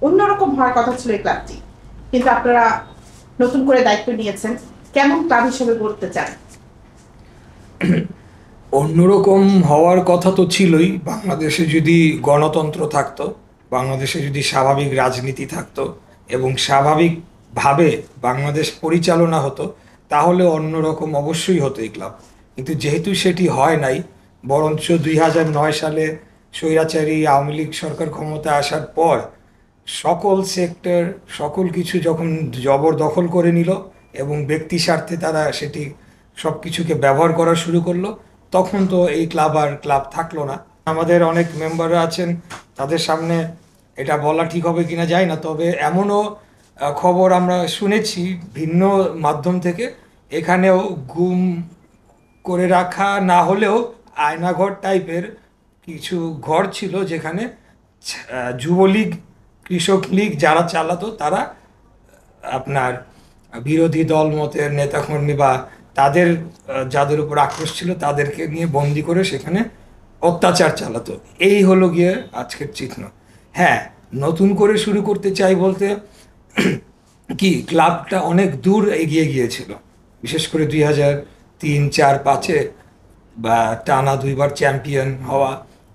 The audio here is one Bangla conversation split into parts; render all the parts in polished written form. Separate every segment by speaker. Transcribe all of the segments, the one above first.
Speaker 1: অন্যরকম হওয়ার কথা ছিল এই ক্লাবটি, কিন্তু আপনারা নতুন করে দায়িত্ব নিয়েছেন। কেমন ক্লাব হিসেবে গড়তে চান?
Speaker 2: অন্যরকম হওয়ার কথা তো ছিলই। বাংলাদেশে যদি গণতন্ত্র থাকতো, বাংলাদেশে যদি স্বাভাবিক রাজনীতি থাকতো এবং স্বাভাবিকভাবে বাংলাদেশ পরিচালনা হতো, তাহলে অন্যরকম অবশ্যই হতো এই ক্লাব। কিন্তু যেহেতু সেটি হয় নাই, বরঞ্চ 2009 সালে স্বৈরাচারী আওয়ামী লীগ সরকার ক্ষমতায় আসার পর সকল সেক্টর, সকল কিছু যখন জবরদখল করে নিল এবং ব্যক্তি স্বার্থে তারা সেটি সব কিছুকে ব্যবহার করা শুরু করলো, তখন তো এই ক্লাব আর ক্লাব থাকলো না। আমাদের অনেক মেম্বাররা আছেন, তাদের সামনে এটা বলা ঠিক হবে কিনা যায় না, তবে এমনও খবর আমরা শুনেছি ভিন্ন মাধ্যম থেকে, এখানেও গুম করে রাখা না হলেও আয়নাঘর টাইপের কিছু ঘর ছিল, যেখানে যুবলীগ, কৃষক লীগ যারা চালাতো, তারা আপনার বিরোধী দল মতের নেতাকর্মী বা তাদের যাদের উপর আক্রোশ ছিল তাদেরকে নিয়ে বন্দি করে সেখানে অত্যাচার চালাতো। এই হলো গিয়ে আজকের চিহ্ন। হ্যাঁ, নতুন করে শুরু করতে চাই বলতে কি, ক্লাবটা অনেক দূর এগিয়ে গিয়েছিল, বিশেষ করে 2003, 2004, 2005-এ বা টানা 2বার চ্যাম্পিয়ন হওয়া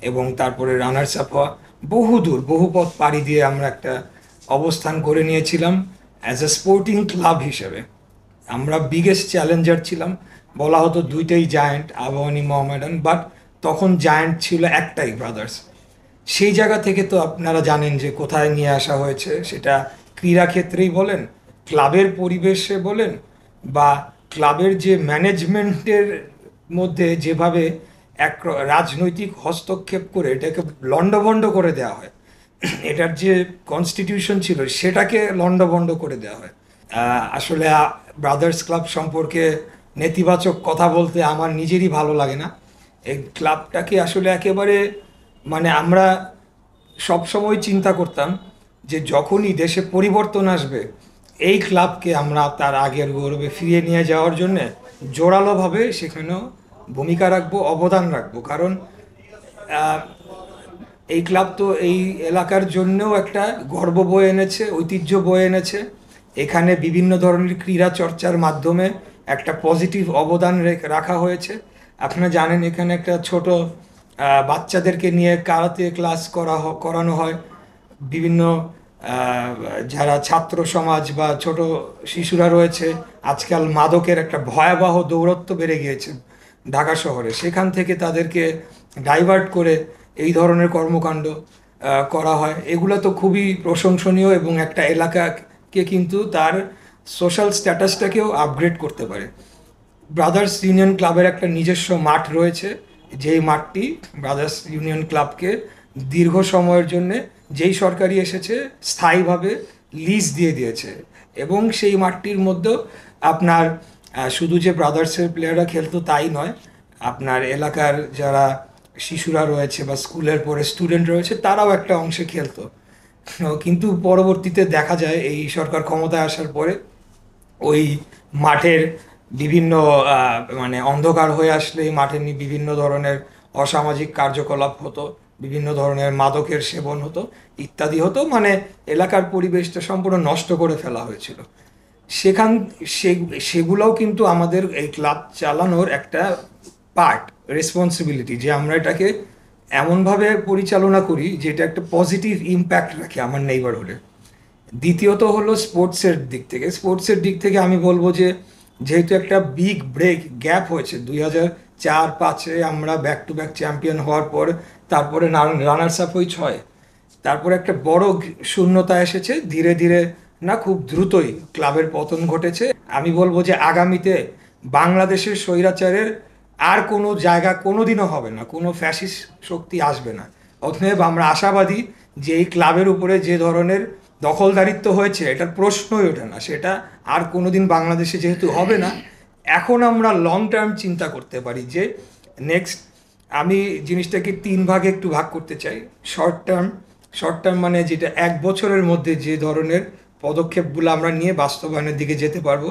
Speaker 2: এবং তারপরে রানার্স আপ হওয়া, বহু দূর বহু পথ পাড়ি দিয়ে আমরা একটা অবস্থান করে নিয়েছিলাম অ্যাজ এ স্পোর্টিং ক্লাব হিসেবে। আমরা বিগেস্ট চ্যালেঞ্জার ছিলাম, বলা হতো দুইটাই জায়ান্ট, আবাহনী মোহামেডান, বাট তখন জায়ান্ট ছিল একটাই, ব্রাদার্স। সেই জায়গা থেকে তো আপনারা জানেন যে কোথায় নিয়ে আসা হয়েছে, সেটা ক্রীড়া ক্ষেত্রেই বলেন, ক্লাবের পরিবেশে বলেন, বা ক্লাবের যে ম্যানেজমেন্টের মধ্যে যেভাবে এক রাজনৈতিক হস্তক্ষেপ করে এটাকে লণ্ডভণ্ড করে দেওয়া হয়, এটার যে কনস্টিটিউশন ছিল সেটাকে লণ্ডভণ্ড করে দেওয়া হয়। আসলে ব্রাদার্স ক্লাব সম্পর্কে নেতিবাচক কথা বলতে আমার নিজেরই ভালো লাগে না। এই ক্লাবটাকে আসলে একেবারে, মানে আমরা সবসময় চিন্তা করতাম যে যখনই দেশে পরিবর্তন আসবে, এই ক্লাবকে আমরা তার আগের গৌরবে ফিরিয়ে নিয়ে যাওয়ার জন্যে জোরালোভাবে সেখানেও ভূমিকা রাখবো, অবদান রাখবো। কারণ আহ, এই ক্লাব তো এই এলাকার জন্যও একটা গর্ব বয়ে এনেছে, ঐতিহ্য বয়ে এনেছে। এখানে বিভিন্ন ধরনের ক্রীড়া চর্চার মাধ্যমে একটা পজিটিভ অবদান রাখা হয়েছে। আপনারা জানেন এখানে একটা ছোট বাচ্চাদেরকে নিয়ে কারাতে ক্লাস করানো হয়। বিভিন্ন আহ, যারা ছাত্র সমাজ বা ছোট শিশুরা রয়েছে, আজকাল মাদকের একটা ভয়াবহ দৌরত্ব বেড়ে গিয়েছে ঢাকা শহরে, সেখান থেকে তাদেরকে ডাইভার্ট করে এই ধরনের কর্মকাণ্ড করা হয়। এগুলো তো খুবই প্রশংসনীয় এবং একটা এলাকাকে কিন্তু তার সোশ্যাল স্ট্যাটাসটাকেও আপগ্রেড করতে পারে। ব্রাদার্স ইউনিয়ন ক্লাবের একটা নিজস্ব মাঠ রয়েছে, যেই মাঠটি ব্রাদার্স ইউনিয়ন ক্লাবকে দীর্ঘ সময়ের জন্যে, যেই সরকারি এসেছে, স্থায়ীভাবে লিজ দিয়ে দিয়েছে। এবং সেই মাঠটির মধ্যেও আপনার শুধু যে ব্রাদার্সের প্লেয়াররা খেলতো তাই নয়, আপনার এলাকার যারা শিশুরা রয়েছে বা স্কুলের পরে স্টুডেন্ট রয়েছে, তারাও একটা অংশে খেলতো। কিন্তু পরবর্তীতে দেখা যায় এই সরকার ক্ষমতায় আসার পরে ওই মাঠের বিভিন্ন মানে অন্ধকার হয়ে আসলে এই মাঠে নিয়ে বিভিন্ন ধরনের অসামাজিক কার্যকলাপ হতো, বিভিন্ন ধরনের মাদকের সেবন হতো, ইত্যাদি হতো। মানে এলাকার পরিবেশটা সম্পূর্ণ নষ্ট করে ফেলা হয়েছিল। সেখান সেগুলোও কিন্তু আমাদের এই ক্লাব চালানোর একটা পার্ট, রেসপন্সিবিলিটি, যে আমরা এটাকে এমনভাবে পরিচালনা করি যেটা একটা পজিটিভ ইম্প্যাক্ট রাখে আমার নেইবারহুডে। দ্বিতীয়ত হলো স্পোর্টসের দিক থেকে। স্পোর্টসের দিক থেকে আমি বলবো যে যেহেতু একটা বিগ ব্রেক গ্যাপ হয়েছে 2004-05-এ আমরা ব্যাক টু ব্যাক চ্যাম্পিয়ন হওয়ার পর, তারপরে রানার্স আপ হই 6, তারপরে একটা বড় শূন্যতা এসেছে ধীরে ধীরে, না খুব দ্রুতই ক্লাবের পতন ঘটেছে। আমি বলবো যে আগামীতে বাংলাদেশের স্বৈরাচারের আর কোনো জায়গা কোনোদিনও হবে না, কোনো ফ্যাসিস্ট শক্তি আসবে না। অতএব আমরা আশাবাদী যে এই ক্লাবের উপরে যে ধরনের দখলদারিত্ব হয়েছে, এটার প্রশ্নই ওঠে না, সেটা আর কোনোদিন বাংলাদেশে যেহেতু হবে না। এখন আমরা লং টার্ম চিন্তা করতে পারি যে নেক্সট, আমি জিনিসটাকে 3 ভাগে একটু ভাগ করতে চাই। শর্ট টার্ম, শর্ট টার্ম মানে যেটা 1 বছরের মধ্যে যে ধরনের পদক্ষেপগুলো আমরা নিয়ে বাস্তবায়নের দিকে যেতে পারবো।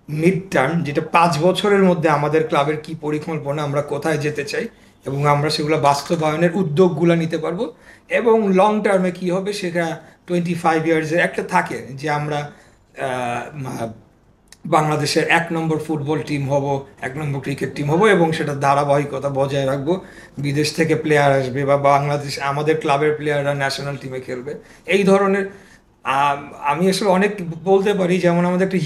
Speaker 2: মিড টার্ম, যেটা 5 বছরের মধ্যে আমাদের ক্লাবের কি পরিকল্পনা, আমরা কোথায় যেতে চাই এবং আমরা সেগুলো বাস্তবায়নের উদ্যোগগুলো নিতে পারবো। এবং লং টার্মে কি হবে, সেটা 25 ইয়ার্সের একটা থাকে যে আমরা বাংলাদেশের 1 নম্বর ফুটবল টিম হব, 1 নম্বর ক্রিকেট টিম হব এবং সেটা ধারাবাহিকতা বজায় রাখবো। বিদেশ থেকে প্লেয়ার আসবে বা বাংলাদেশ আমাদের ক্লাবের প্লেয়াররা ন্যাশনাল টিমে খেলবে, এই ধরনের। আমি আসলে অনেক বলতে পারি, যেমন আমাদের একটা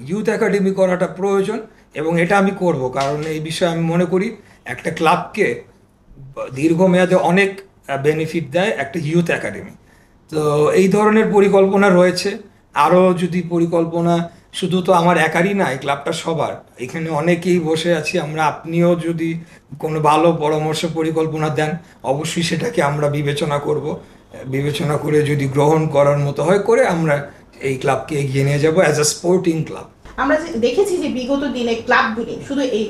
Speaker 2: ইউথ একাডেমি করাটা প্রয়োজন এবং এটা আমি করব, কারণ এই বিষয়ে আমি মনে করি একটা ক্লাবকে দীর্ঘমেয়াদে অনেক বেনিফিট দেয় একটা ইউথ একাডেমি। তো এই ধরনের পরিকল্পনা রয়েছে। আরও যদি পরিকল্পনা, শুধু তো আমার একারই না, এই ক্লাবটা সবার, এখানে অনেকেই বসে আছি আমরা, আপনিও যদি কোনো ভালো পরামর্শ পরিকল্পনা দেন অবশ্যই সেটাকে আমরা বিবেচনা করব। বিবেচনা করে যদি গ্রহণ করার মতো হয় করে আমরা এই ক্লাবকে এগিয়ে নিয়ে যাব অ্যাজ আ স্পোর্টিং ক্লাব।
Speaker 1: আমরা দেখেছি যে বিগত দিনে ক্লাবগুলি, শুধু এই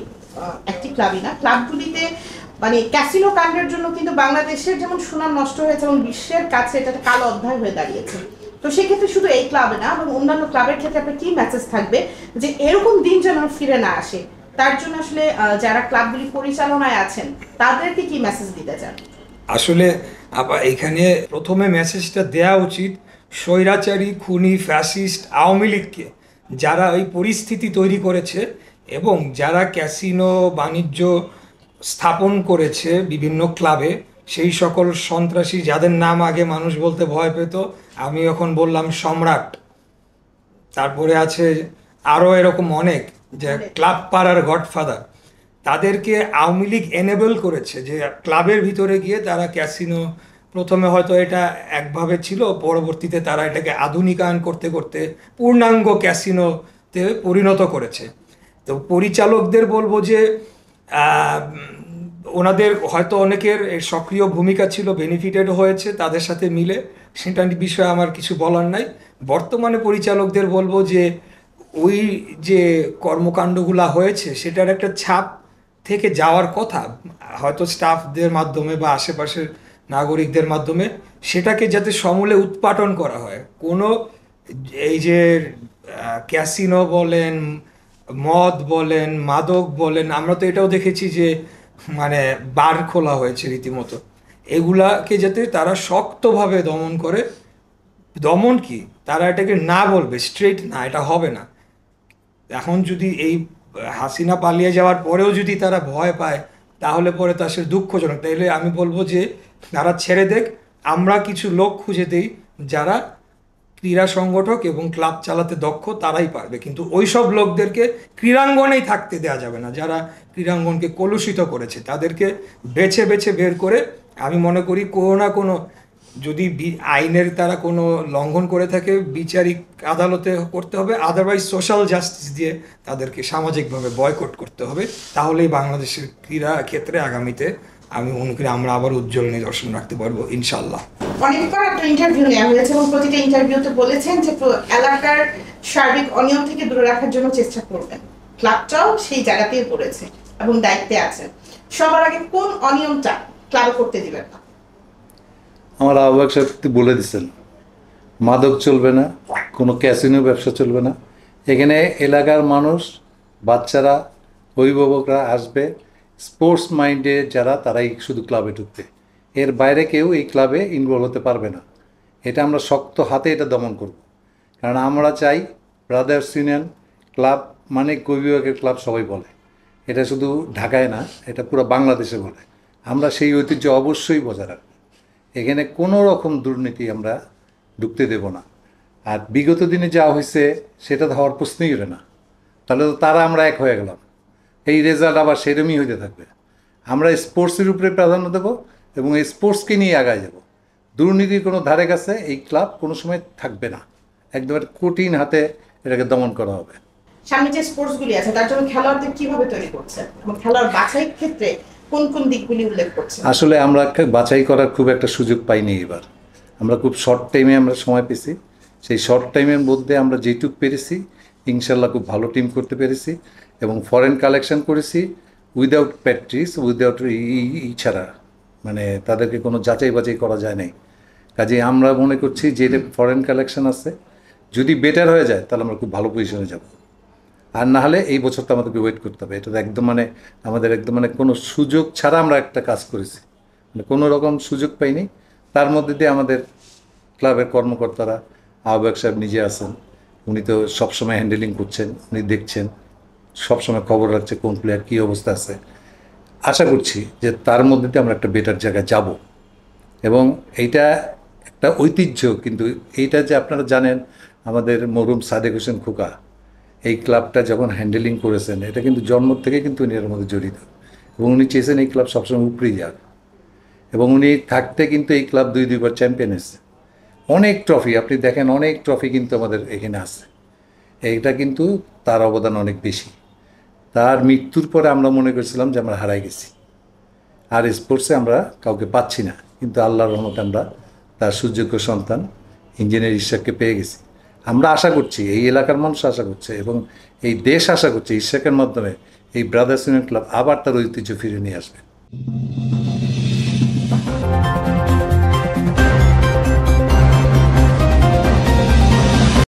Speaker 1: একটি ক্লাবই না, ক্লাবগুলিতে মানে ক্যাসিনো কাণ্ডের জন্য কিন্তু বাংলাদেশের যেমন সুনাম নষ্ট হয়েছে এবং বিশ্বের কাছে এটা একটা কালো অধ্যায় হয়ে দাঁড়িয়েছে। তো সেক্ষেত্রে শুধু এই ক্লাবে না এবং অন্যান্য ক্লাবের ক্ষেত্রে আপনার কি মেসেজ থাকবে যে এরকম দিন যেন ফিরে না আসে, তার জন্য আসলে যারা ক্লাবগুলি পরিচালনায় আছেন তাদেরকে কি মেসেজ দিতে চান?
Speaker 2: আসলে এখানে প্রথমে মেসেজটা দেওয়া উচিত স্বৈরাচারী, খুনি, ফ্যাসিস্ট আওয়ামী লীগকে, যারা ওই পরিস্থিতি তৈরি করেছে এবং যারা ক্যাসিনো বাণিজ্য স্থাপন করেছে বিভিন্ন ক্লাবে, সেই সকল সন্ত্রাসী যাদের নাম আগে মানুষ বলতে ভয় পেত, আমি এখন বললাম সম্রাট, তারপরে আছে আরও এরকম অনেক, যে ক্লাব পাড়ার গডফাদার, তাদেরকে আওয়ামী লীগ এনেবল করেছে যে ক্লাবের ভিতরে গিয়ে তারা ক্যাসিনো, প্রথমে হয়তো এটা একভাবে ছিল, পরবর্তীতে তারা এটাকে আধুনিকায়ন করতে করতে পূর্ণাঙ্গ ক্যাসিনোতে পরিণত করেছে। তো পরিচালকদের বলবো যে ওনাদের হয়তো অনেকের সক্রিয় ভূমিকা ছিল, বেনিফিটেড হয়েছে তাদের সাথে মিলে, সেটা বিষয়ে আমার কিছু বলার নাই। বর্তমানে পরিচালকদের বলবো যে ওই যে কর্মকাণ্ডগুলো হয়েছে সেটার একটা ছাপ থেকে যাওয়ার কথা, হয়তো স্টাফদের মাধ্যমে বা আশেপাশের নাগরিকদের মাধ্যমে, সেটাকে যাতে সমূলে উৎপাটন করা হয়। কোনো এই যে ক্যাসিনো বলেন, মদ বলেন, মাদক বলেন, আমরা তো এটাও দেখেছি যে মানে বার খোলা হয়েছে রীতিমতো, এগুলাকে যাতে তারা শক্তভাবে দমন করে। দমন কি, তারা এটাকে না বলবে স্ট্রেট না, এটা হবে না। এখন যদি এই হাসিনা পালিয়ে যাওয়ার পরেও যদি তারা ভয় পায় তাহলে পরে তা সে দুঃখজনক। তাইলে আমি বলবো যে তারা ছেড়ে দেখ, আমরা কিছু লোক খুঁজে দেই যারা ক্রীড়া সংগঠক এবং ক্লাব চালাতে দক্ষ, তারাই পারবে। কিন্তু ওই সব লোকদেরকে ক্রীড়াঙ্গনেই থাকতে দেওয়া যাবে না, যারা ক্রীড়াঙ্গনকে কলুষিত করেছে তাদেরকে বেছে বেছে বের করে, আমি মনে করি কোনো না কোনো, যদি আইনের তারা কোনো লঙ্ঘন করে থাকে বিচারিক আদালতে করতে হবে, আদারওয়াইজ সোশ্যাল জাস্টিস দিয়ে তাদেরকে সামাজিকভাবে বয়কট করতে হবে। তাহলেই বাংলাদেশের ক্রীড়া ক্ষেত্রে আগামীতে আমি মনে করি আমরা আবার উজ্জ্বল নিদর্শন রাখতে পারবো ইনশাল্লাহ।
Speaker 1: অনেকবার আপনার ইন্টারভিউ নেওয়া হয়েছে এবং প্রতিটা ইন্টারভিউতে বলেছেন যে এলাকার সার্বিক অনিয়ম থেকে দূরে রাখার জন্য চেষ্টা করবেন। ক্লাবটাও সেই জায়গাতেই পড়েছে এবং দায়িত্বে আছে। সবার আগে কোন অনিয়মটা ক্লাবে করতে দিবেন না?
Speaker 3: আমার আহ্বায়ক সাহেব বলে দিচ্ছেন, মাদক চলবে না, কোনো ক্যাসিনো ব্যবসা চলবে না। এখানে এলাকার মানুষ, বাচ্চারা, অভিভাবকরা আসবে স্পোর্টস মাইন্ডে যারা, তারাই শুধু ক্লাবে ঢুকবে। এর বাইরে কেউ এই ক্লাবে ইনভলভ হতে পারবে না। এটা আমরা শক্ত হাতে এটা দমন করব। কারণ আমরা চাই ব্রাদার্স ইউনিয়ন ক্লাব মানে কবিবাগের ক্লাব সবাই বলে, এটা শুধু ঢাকায় না, এটা পুরো বাংলাদেশে বলে। আমরা সেই ঐতিহ্য অবশ্যই বজায় রাখব। এখানে কোনো রকম দুর্নীতি আমরা ঢুকতে দেব না। আর বিগত দিনে যা হয়েছে সেটা তো হওয়ার প্রশ্নই ওঠে না। তাহলে তো তারা আমরা এক হয়ে গেলাম, এই রেজাল্ট আবার সেরমই হইতে থাকবে। আমরা স্পোর্টসের উপরে প্রাধান্য দেবো এবং এই স্পোর্টসকে নিয়ে আগায় যাব। দুর্নীতির কোনো ধারে কাছে এই ক্লাব কোনো সময় থাকবে না। একদম কঠিন হাতে এটাকে দমন করা হবে।
Speaker 1: সামনে যে স্পোর্টসগুলি আছে তার জন্য খেলোয়াড়দের কিভাবে তৈরি করছে এবং খেলোয়াড় বাছাইয়ের ক্ষেত্রে কোন কোন দিকগুলি উল্লেখ করছে?
Speaker 3: আসলে আমরা বাছাই করার খুব একটা সুযোগ পাইনি এবার। আমরা খুব শর্ট টাইমে আমরা সময় পেয়েছি। সেই শর্ট টাইমের মধ্যে আমরা যেটুক পেরেছি ইনশাল্লাহ খুব ভালো টিম করতে পেরেছি এবং ফরেন কালেকশন করেছি উইদাউট প্র্যাকটিস, উইদাউট ছাড়া, মানে তাদেরকে কোনো যাচাই বাছাই করা যায় নাই। কাজে আমরা মনে করছি যে এটা ফরেন কালেকশন আছে, যদি বেটার হয়ে যায় তাহলে আমরা খুব ভালো পজিশনে যাব। আর না হলে এই বছর তো আমাদেরকে ওয়েট করতে হবে। এটা একদম মানে আমাদের একদম মানে কোনো সুযোগ ছাড়া আমরা একটা কাজ করেছি, মানে কোনো রকম সুযোগ পাইনি। তার মধ্যে দিয়ে আমাদের ক্লাবের কর্মকর্তারা, আহ্বায়ক সাহেব নিজে আছেন, উনি তো সবসময় হ্যান্ডেলিং করছেন, উনি দেখছেন, সবসময় খবর রাখছে কোন প্লেয়ার কী অবস্থা আছে। আশা করছি যে তার মধ্যে দিয়ে আমরা একটা বেটার জায়গায় যাব, এবং এইটা একটা ঐতিহ্য। কিন্তু এইটা যে আপনারা জানেন, আমাদের মরহুম সাদেক হোসেন খোকা এই ক্লাবটা যখন হ্যান্ডেলিং করেছেন, এটা কিন্তু জন্ম থেকে কিন্তু উনি এর মধ্যে জড়িত, এবং উনি চেয়েছেন এই ক্লাব সবসময় উপরেই যাক, এবং উনি থাকতে কিন্তু এই ক্লাব দুইবার চ্যাম্পিয়ন এসেছে। অনেক ট্রফি আপনি দেখেন, অনেক ট্রফি কিন্তু আমাদের এখানে আছে। এইটা কিন্তু তার অবদান অনেক বেশি। তার মৃত্যুর পরে আমরা মনে করছিলাম যে আমরা হারাই গেছি, আর স্পোর্টসে আমরা কাউকে পাচ্ছি না, কিন্তু আল্লাহর রহমতে আমরা তার সুযোগ্য সন্তান ইঞ্জিনিয়ার ইশাককে পেয়ে গেছি। আমরা আশা করছি, এই এলাকার মানুষ আশা করছে, এবং এই দেশ আশা করছে ইশাকের মাধ্যমে এই ব্রাদার্স ইউনিয়ন ক্লাব আবার তার ঐতিহ্য ফিরে নিয়ে আসবে।